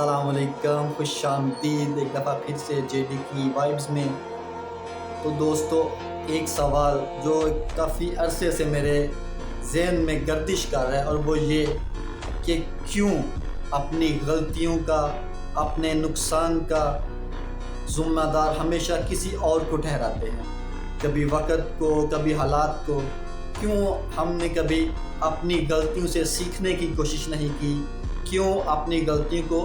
अस्सलाम वालेकुम, खुश आमदीद एक दफ़ा फिर से जेडी की वाइब्स में। तो दोस्तों, एक सवाल जो काफ़ी अरसे से मेरे ज़हन में गर्दिश कर रहा है और वो ये कि क्यों अपनी गलतियों का, अपने नुकसान का ज़िम्मेदार हमेशा किसी और को ठहराते हैं। कभी वक़्त को, कभी हालात को। क्यों हमने कभी अपनी गलतियों से सीखने की कोशिश नहीं की? क्यों अपनी गलतियों को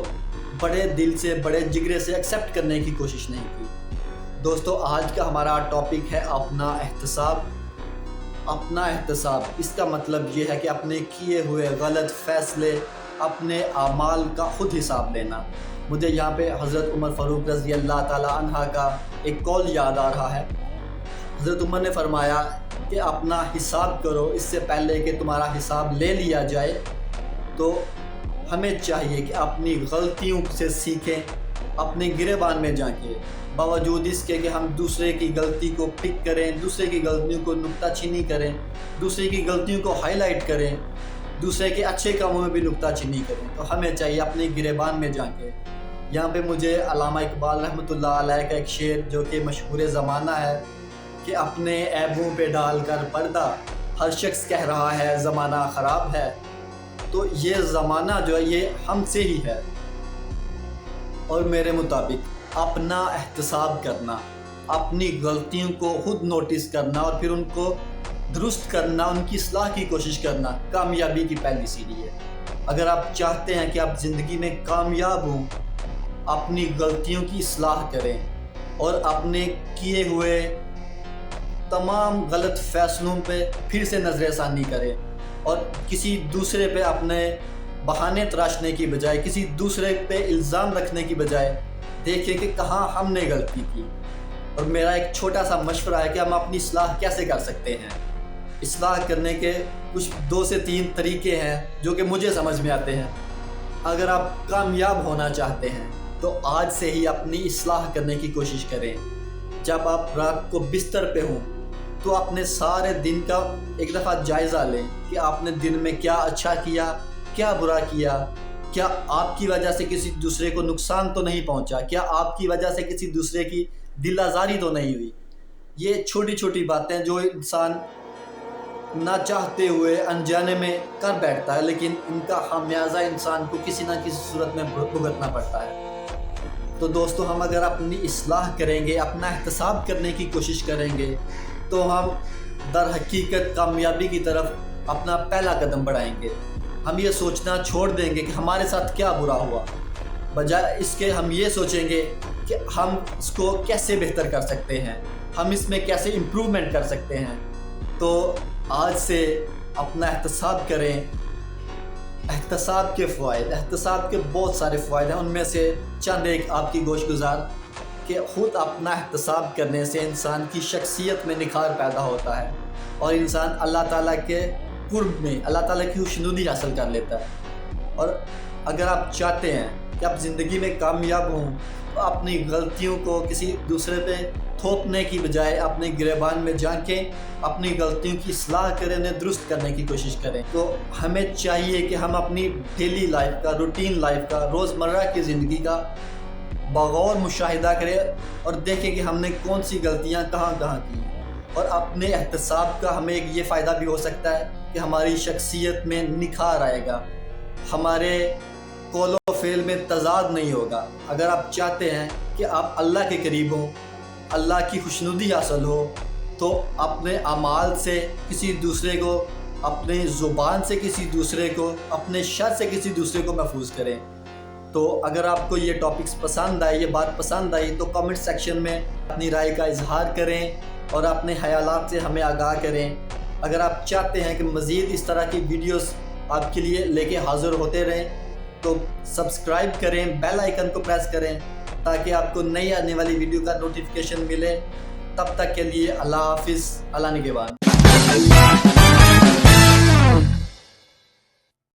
बड़े दिल से, बड़े जिगरे से एक्सेप्ट करने की कोशिश नहीं की? दोस्तों, आज का हमारा टॉपिक है अपना एहतसाब। अपना एहतसाब, इसका मतलब ये है कि अपने किए हुए गलत फ़ैसले, अपने आमाल का ख़ुद हिसाब लेना। मुझे यहाँ पे हज़रत उमर फ़ारूक रज़ी अल्लाह ताला अन्हा का एक कौल याद आ रहा है। हज़रत उमर ने फरमाया कि अपना हिसाब करो, इससे पहले कि तुम्हारा हिसाब ले लिया जाए। तो हमें चाहिए कि अपनी गलतियों से सीखें, अपने गिरेबान में जाके, बावजूद इसके कि हम दूसरे की गलती को पिक करें, दूसरे की गलतियों को नुक्ताचीनी करें, दूसरे की गलतियों को हाईलाइट करें, दूसरे के अच्छे कामों में भी नुक्ताचीनी करें। तो हमें चाहिए अपने गिरेबान में जाके। यहाँ पे मुझे अल्लामा इकबाल रहमतुल्लाह अलैह का एक शेर जो कि मशहूर ज़माना है कि अपने ऐबों पे डाल कर पर्दा, हर शख्स कह रहा है ज़माना ख़राब है। तो ये ज़माना जो है ये हमसे ही है। और मेरे मुताबिक अपना एहतसाब करना, अपनी गलतियों को खुद नोटिस करना और फिर उनको दुरुस्त करना, उनकी इस्लाह की कोशिश करना कामयाबी की पहली सीढ़ी है। अगर आप चाहते हैं कि आप ज़िंदगी में कामयाब हों, अपनी गलतियों की इस्लाह करें और अपने किए हुए तमाम गलत फ़ैसलों पे फिर से नज़रसानी करें और किसी दूसरे पे अपने बहाने तराशने की बजाय, किसी दूसरे पे इल्ज़ाम रखने की बजाय देखें कि कहाँ हमने गलती की। और मेरा एक छोटा सा मशवरा है कि हम अपनी इस्लाह कैसे कर सकते हैं। इस्लाह करने के कुछ 2 से 3 तरीके हैं जो कि मुझे समझ में आते हैं। अगर आप कामयाब होना चाहते हैं तो आज से ही अपनी इस्लाह करने की कोशिश करें। जब आप रात को बिस्तर पे हों तो अपने सारे दिन का एक दफ़ा जायज़ा लें कि आपने दिन में क्या अच्छा किया, क्या बुरा किया, क्या आपकी वजह से किसी दूसरे को नुकसान तो नहीं पहुंचा, क्या आपकी वजह से किसी दूसरे की दिल आज़ारी तो नहीं हुई। ये छोटी छोटी बातें जो इंसान ना चाहते हुए अनजाने में कर बैठता है, लेकिन इनका खामियाजा इंसान को किसी ना किसी सूरत में भुगतना पड़ता है। तो दोस्तों, हम अगर अपनी इस्लाह करेंगे, अपना एहतसाब करने की कोशिश करेंगे तो हम दर हकीकत कामयाबी की तरफ अपना पहला कदम बढ़ाएंगे। हम ये सोचना छोड़ देंगे कि हमारे साथ क्या बुरा हुआ, बजाय इसके हम ये सोचेंगे कि हम इसको कैसे बेहतर कर सकते हैं, हम इसमें कैसे इम्प्रूवमेंट कर सकते हैं। तो आज से अपना एहतसाब करें। एहतसाब के फ़वाइद, एहतसाब के बहुत सारे फ़वाइद हैं, उनमें से चंद एक आपकी गोशगुजार कि ख़ुद अपना एहतसाब करने से इंसान की शख्सियत में निखार पैदा होता है और इंसान अल्लाह ताला के कुर्ब में, अल्लाह ताला की खुशनुदी हासिल कर लेता है। और अगर आप चाहते हैं कि आप ज़िंदगी में कामयाब हों तो अपनी गलतियों को किसी दूसरे पे थोपने की बजाय अपने गिरेबान में झांकें, अपनी गलतियों की इस्लाह करें, उन्हें दुरुस्त करने की कोशिश करें। तो हमें चाहिए कि हम अपनी डेली लाइफ का, रूटीन लाइफ का, रोज़मर्रा की ज़िंदगी का बगौर मुशाहिदा करें और देखें कि हमने कौन सी गलतियाँ कहाँ कहाँ की। और अपने एहतसाब का हमें एक ये फ़ायदा भी हो सकता है कि हमारी शख्सियत में निखार आएगा, हमारे कौलो फ़ेल में तज़ाद नहीं होगा। अगर आप चाहते हैं कि आप अल्लाह के करीब हों, अल्लाह की खुशनुदी हासिल हो, तो अपने अमाल से किसी दूसरे को, अपने ज़ुबान से किसी दूसरे को, अपने शर से किसी दूसरे को महफूज करें। तो अगर आपको ये टॉपिक्स पसंद आए, ये बात पसंद आई, तो कमेंट सेक्शन में अपनी राय का इजहार करें और अपने ख़यालात से हमें आगाह करें। अगर आप चाहते हैं कि मज़ीद इस तरह की वीडियोस आपके लिए लेके हाज़िर होते रहें तो सब्सक्राइब करें, बेल आइकन को प्रेस करें ताकि आपको नई आने वाली वीडियो का नोटिफिकेशन मिले। तब तक के लिए अल्लाह हाफ़िज़, अल्लाह निगहबान।